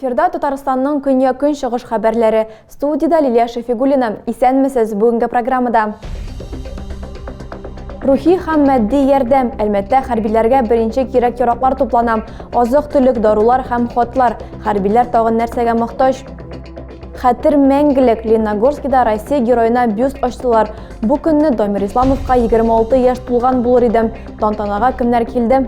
Эфирда Татарстанның көньяк-көнчыгыш шығыш хәбәрләре. Студияда Лилия Шафигуллина. Исәнмесез бүгенге программада. Рухи һәм матди ярдәм. Әлбәттә, хәрбиләргә беренче кирәк-яраклар туплана. Азык-төлек, дарулар һәм хатлар. Хәрбиләр тагын нәрсәгә мохтаҗ? Хәтер мәңгелек. Лениногорскида Россия героена бюст ачтылар. Бу көнне Дамир Исламовка 26 яшь тулган булыр иде. Тантанага кемнәр килде?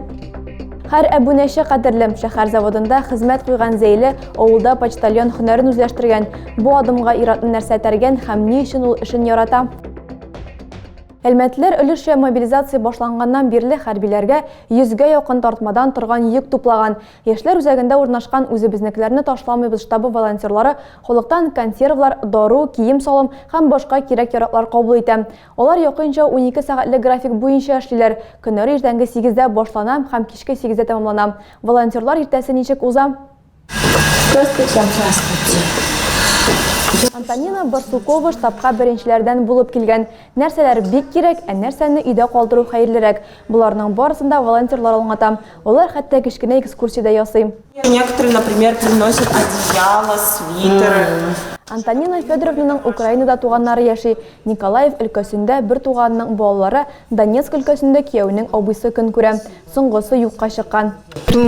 Һәр әбүнәче кадерлем. Шәһәр заводында хезмәт куйган Зәйле авылда почтальон һөнәрен үзләштергән. Бу адымга иратны нәрсә тәргән һәм ни өчен ул эшен ярата? Әлмәтләр өлеше мобилизация башланганнан бирле хәрбиләргә 100гә якын тартмадан торган йөк туплаган. Яшьләр үзәгендә урнашкан үзебезнекеләрне ташламыйбыз штабы волонтерлары халыктан консервлар, дару, кием салым һәм башка кирәк-яраклар кабул итә. Алар якынча 12 сәгатьлек график буенча эшлиләр. Көннәре иртәнге 8дә башлана һәм кичке 8дә тәмамлана. Волонтерлар иртәсе ничек уза? Антонина Барсукова штабка беренчеләрдән булып килгән. Нәрсәләр бик кирәк, ә нәрсәне өйдә калдыру хәерлерәк. Буларның барысында волонтерлар аңлата. Алар хәтта кичкенә экскурсия ясый. Некоторые, например, приносят одеяло, свитеры. Антонина Федоровнаның Украинада туганнары яши. Николаев өлкәсендә бер туганның балалары, Донецк өлкәсендә кияүнең абыйсы көн күрә. Соңгысы юкка чыккан. Ул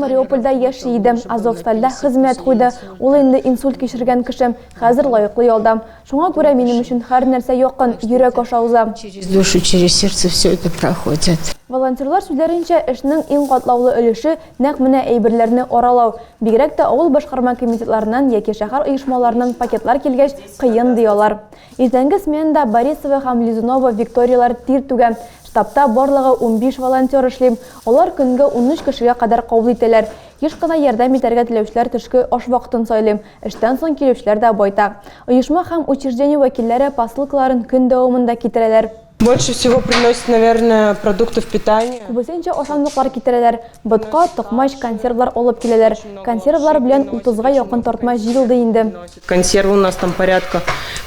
Мариупольдә яши иде. Азовстальдә хезмәт куйды. Ул инде инсульт кичергән кеше. Хәзер лаеклы ялда. Шуңа күрә минем өчен һәр нәрсә якын, йөрәк аша уза. Через душу, через сердце все это проходит. Волонтерлар сүзләренчә, эшнең иң катлаулы өлеше нәкъ менә әйберләрне аралау. Бигрәк тә авыл башкарма комитетларыннан яки шәһәр оешмаларының пакетлар килгәч, кыен диялар. Иртәнге сменада Борисова һәм Лизунова Викториялар тир түгә. Штабта барлыгы 15 волонтер эшли. Алар көнгә 13 кешегә кадәр кабул итәләр. Еш кына ярдәм итәргә теләүчеләр төшке аш вакытын сайлый. Эштән соң килүчеләр дә байтак. Оешма һәм учреждение вәкилләре посылкаларын көн дәвамында китерәләр. Больше всего приносят, наверное, продуктов питания. Күбесенчә ашамлыклар китерәләр. Ботка, токмач, консервлар алып киләләр. Консервлар белән 30га якын тартма җыелды инде. Консервы у нас там порядка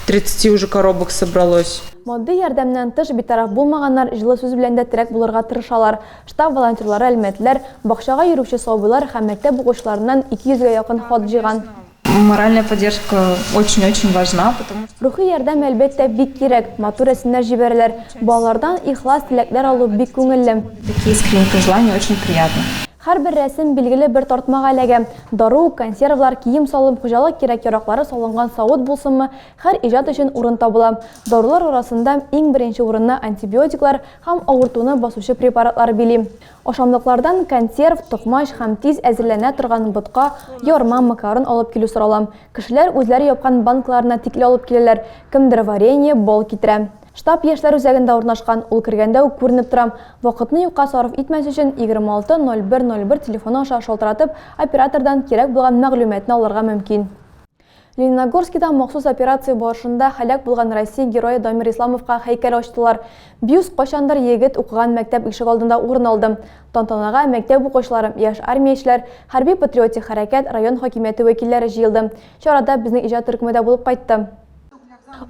30 уже коробок собралось. Матди ярдәмнән тыш битараф булмаганнар җылы сүз белән дә терәк булырга тырышалар. Штаб волонтерлары әлмәтләр, бакчага йөрүче сабыйлар һәм мәктәп укучыларыннан 200гә якын хат җыйган. Моральная поддержка очень-очень важна, потому что... Рухи ярдәм әлбәттә бик кирәк. Матур рәсемнәр җибәрәләр. Балалардан ихлас теләкләр алу бик күңелле. Такие искренние пожелания очень приятны. Һәрбер рәсем билгеле бер тартмага эләгә. Дару, консервлар, кием салым, хуҗалык кирәк-яраклары салынган савыт булсынмы, һәр иҗат өчен урын табыла. Дарулар арасында иң беренче урынны антибиотиклар һәм авыртуны басучы препаратлар били. Ашамлыклардан консерв, токмач һәм тиз әзерләнә торган ботка, ярма, макарон алып килү соралам. Кешеләр үзләре япкан банкларына тикле алып киләләр. Кемдер варенье, бал китерә. Штаб яшьләр үзәгендә урнашкан, ул кергәндә үк күренеп тора. Вакытны юкка сарыф итмәс өчен 26-01-01 телефоны аша шалтыратып, оператордан кирәк булган мәгълүматны алырга мөмкин. Лениногорскида махсус операция барышында һәлак булган Россия герое Дамир Исламовка һәйкәл ачтылар. Бюст кайчандыр егет укыган мәктәп ишек алдында урын алды. Тантанага мәктәп укучылары, яшь армиячеләр, хәрби патриотик хәрәкәт, район хакимияте вәкилләре җыелды. Чарада безнең иҗат төркеме дә булып кайтты.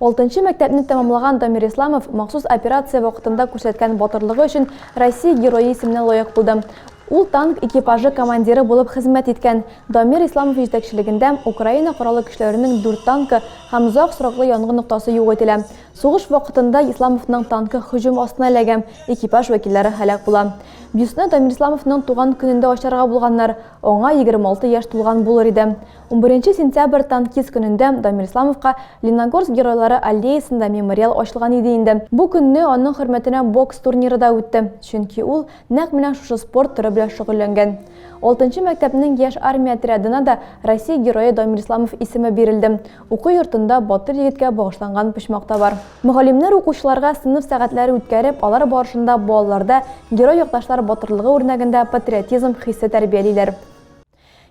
6-нчы мәктәпне тәмамлаган Дамир Исламов махсус операция вакытында күрсәткән батырлыгы өчен Россия герое исеменә лаек булды. Ул танк экипажы командиры булып хезмәт иткән. Дамир Исламов җитәкчелегендә Украина кораллы көчләренең 4 танкы һәм зак сроклы янгын ноктасы юк ителә. Сугыш вакытында Исламовның танкы һөҗүм астына эләгә, экипаж вәкилләре һәлак була. Бюстны Дамир Исламовның туган көнендә ачарга булганнар. Аңа 26 яшь тулган булыр иде. 11 сентябрь танкист көнендә Дамир Исламовка Лениногорск геройлары аллеясында мемориал ачылган иде инде. Бу көнне аның хөрмәтенә бокс турниры да үтте, чөнки ул нәкъ менә шушы спорт төры белән шөгыльләнгән. 6-нчы мәктәпнең яшь армия отрядына да Россия герое Дамир Исламов исеме бирелде. Уку йортында батыр егеткә багышланган почмак та бар. Мөгаллимнәр укучыларга сыйныф сәгатьләре үткәреп, алар барышында балаларда герой якташлар батырлыгы үрнәгендә патриотизм хиссе тәрбиялиләр.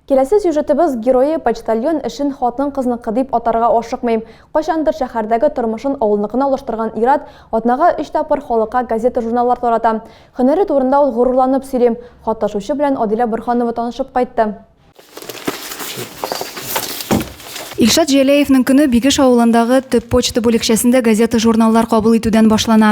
Келесі сюжетыбыз геройы почтальон эшен хатын-кызныкы дип атарга ашыкмыйм. Кайчандыр шәһәрдәге тормышын авылныкына алыштырган Ират атнага 3 тапкыр халыкка газета журналлар тарата. Һөнәре турында ул горурланып сөйлим. Хаташучы белән Адилә Борһанова танышып кайтты. Илшат Җәләевнең көне Бигеш авылындагы төп почта бүлекчәсендә газета-журналлар кабул итүдән башлана.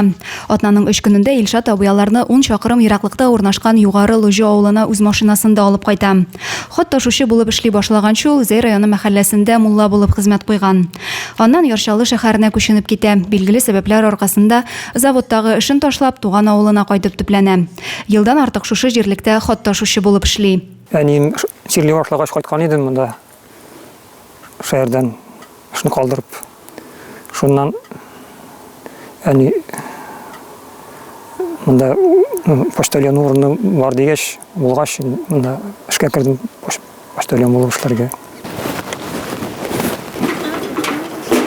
Атнаның 3 көнендә Илшат абыяларны 10 чакрым ераклыкта урнашкан Югары Лужу авылына үз машинасында алып кайта. Хат ташучы булып эшли башлаганчы ул Зәй районы мәхәлләсендә мулла булып хезмәт куйган. Аннан Ярчалы шәһәренә күченеп китә. Билгеле сәбәпләр аркасында заводтагы эшен ташлап туган авылына кайтып төпләнә. Елдан артык шушы җирлектә хат ташучы булып эшли. Әнием сирле башлагач кайткан идем монда. Шәһәрдән эшне калдырып. Шуннан әни монда почтальон урыны бар дигәч, булгач монда эшкә кирдем почтальон булып эшләргә.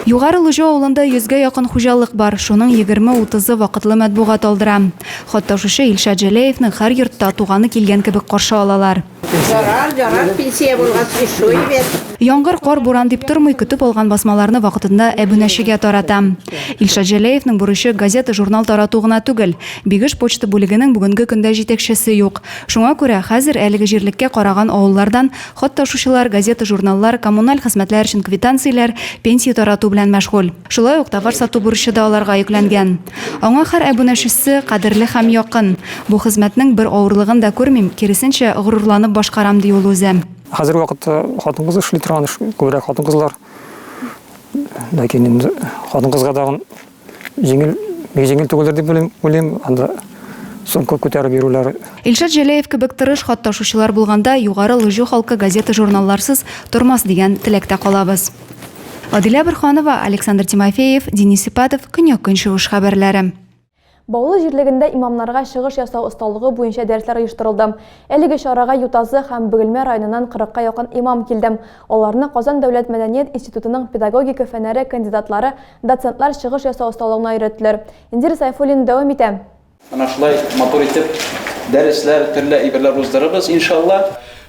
Югары Лужу авылында 100-гә якын хуҗалык бар. Шуның 20-30-ы вакытлы матбугат алдыра. Хат ташучы Илшат Җәләевнең һәр йортта туганы килгән кебек каршы алалар. Жарар, пенсия булган шуй бит. Яңгыр, кар, буран дип тормый көтеп алган басмаларны вакытында әбүнәшегә тарата. Илшат Җәләевнең бурычы газета, журнал тарату гына түгел. Бигеш почта бүлегенең бүгенге көндә җитәкчесе юк. Шуңа күрә хәзер әлеге җирлеккә караган авыллардан хат ташучылар, газета, журналлар, коммуналь хезмәтләр өчен квитанцияләр, пенсия тарату белән мәшгуль. Шулай ук товар сату бурычы да аларга йөкләнгән. Аңа һәр әбүнәшесе кадерле һәм якын. Бу хезмәтнең бер авырлыгын да күрмим, киресенчә горурланып башкарам ди ул үзе. Хәзер вакытта хатын-кыз эшли торган күбрәк хатын-кызлар. Ләкин инде хатын-кызга да җиңел түгелдер дип уйлыйм. Анда сумка күтәреп йөрүләр. Илшат Җәләев кебек тырыш хат ташучылар булганда Югары Лужу халкы газета, журналларсыз тормас дигән теләктә калабыз. Адилә Бирханова, Александр Тимофеев, Денис Ипатов, Көньяк-Көнчыгыш хәбәрләре. Баулы җирлегендә имамнарга чыгыш ясау осталыгы буенча дәресләр оештырылды. Әлеге чарага Ютазы һәм Бөгелмә районыннан 40-ка якын имам килде. Аларны Казан дәүләт мәдәният институтының педагогика фәннәре кандидатлары, доцентлар чыгыш ясау осталыгына өйрәттеләр. Индир Сайфуллин дәвам итә. Ана шулай мотор итеп дәресләр, төрле әйберләр уздырырбыз, иншалла.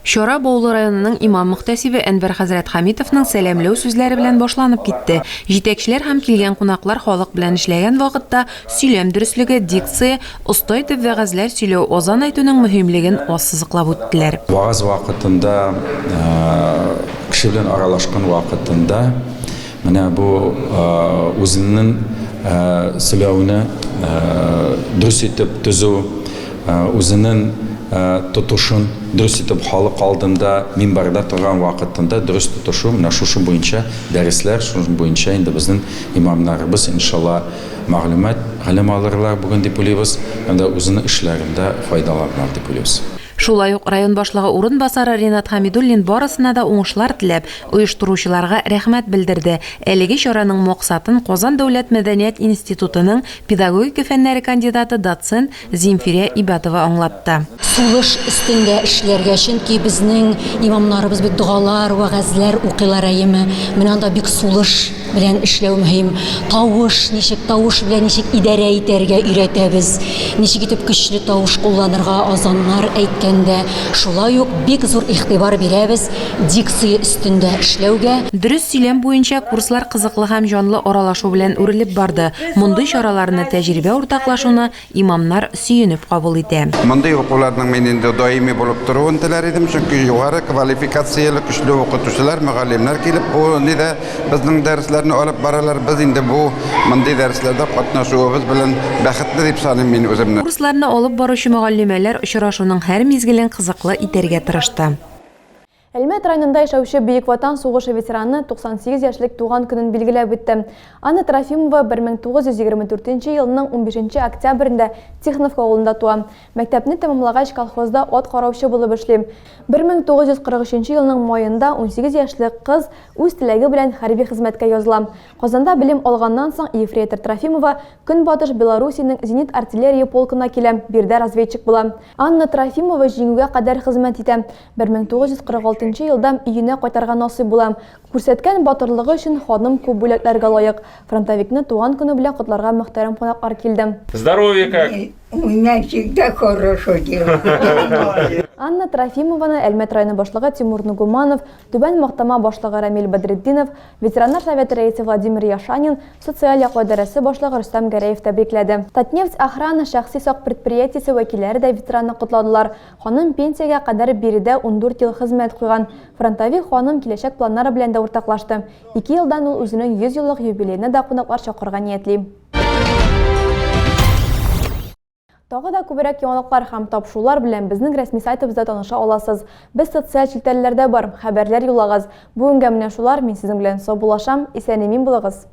Чара Баулы районының имам мөхтәсибе Әнвәр хәзрәт Хамитовның сәламләү сүзләре белән башланып китте. Җитәкчеләр һәм килгән кунаклар халык белән эшләгән вакытта сөйләм дөреслеге, дикция, оста итеп вәгазьләр сөйләү, азан әйтүнең мөһимлеген ассызыклап үттеләр. Вагаз вакытында, кеше белән аралашкан вакытында менә бу үзенең сөйләүне дөрес итеп төзү, үзенең тотушын дөрес итеп халык алдында минбарда торган вакытында дөрес тотушу, менә шушы буенча дәресләр, шушы буенча инде безнең имамнарыбыз иншалла мәгълүмат, гылым алырлар бүген дип уйлыйбыз, һәм дә үзенең эшләрендә файдаланырга дип уйлыйбыз. Шулай ук район башлыгы урынбасары Ринат Хамидуллин барысына да уңышлар теләп, оештыручыларга рәхмәт белдерде. Әлеге чараның максатын Казан дәүләт мәдәният институтының педагогика фәннәре кандидаты доцент Зинфирә Ибатова аңлатты. Сулыш өстендә эшләргә, чөнки безнең имамнарыбыз бик дугалар, вәгазьләр укыйлар әйеме. Менә анда бик сулыш белән эшләү мөһим. Тавыш белән ничек идарә итәргә өйрәтәбез. Ничек итеп көчле тавыш кулланырга, азаннар әйткәндә. Шулай ук бик зур игътибар бирәбез дикция өстендә эшләүгә. Дөрес сөйләм буенча курслар кызыклы һәм җанлы аралашу белән үрелеп барды. Мондый чараларны тәҗрибә уртаклашуны имамнар сөенеп кабул итә. Мондый укуларның мен инде даими булып торуын теләр идем, чөнки югары квалификацияле көчле укытучылар, мөгаллимнәр килеп, бу ниндә безнең дәресләрне алып баралар. Без инде бу мондый дәресләрдә катнашуыбыз белән бәхетле дип саныйм мин үземне. Курсларны алып баручы мөгаллимәләр очрашуның һәр мизгелен кызыклы итәргә тырышты. Әлмәт районында яшәүче Бөек Ватан сугышы ветераны 98 яшьлек туган көнен билгеләп үтте. Анна Трофимова 1924 елның 15 октябрендә Тихоновка авылында туа. Мәктәпне тәмамлагач колхозда ат караучы булып эшли. 1943 елның маенда 18 яшьлек кыз үз теләге белән хәрби хезмәткә языла. Казанда белем алганнан соң Ефрейтор Трофимова Көнбатыш Белоруссиянең зенит артиллерия полкына килә, бирдә разведчик була. Анна Трофимова җиңүгә кадәр хезмәт итә. 1946 елда өенә кайтарга насыйп була. Күрсәткән батырлыгы өчен ханым күп бүләкләргә лаек. Фронтовикны туган көне белән котларга мөхтәрәм кунаклар килде. Здоровье как? У меня всегда хорошо дело. Анна Трофимованы Әлмәт районы башлыгы Тимур Нугуманов, Түбән мактама башлыгы Рамил Бадретдинов, ветераннар советы рәисе Владимир Яшанин, социаль яклау идарәсе башлыгы Рустам Гәрәев тәбрикләде. Татнефть охрана шәхси сак предприятиесе вәкилләре дә ветеранны кутладылар. Ханым пенсиягә кадәр биредә 14 ел хезмәт куйган. Фронтовик ханым киләчәк планнары белән дә уртаклашты. 2 елдан ул үзенең 100 еллык юбилейны да кунаклар чакырга ниятли. Тагы да күбрәк яңалыклар һәм тапшырулар белән безнең рәсми сайтыбызда таныша аласыз. Без социаль челтәрләрдә бар, хәбәрләр юллагыз. Бүгенгә менә шулар, мин сезнең белән сау булашам, исән-имин булыгыз.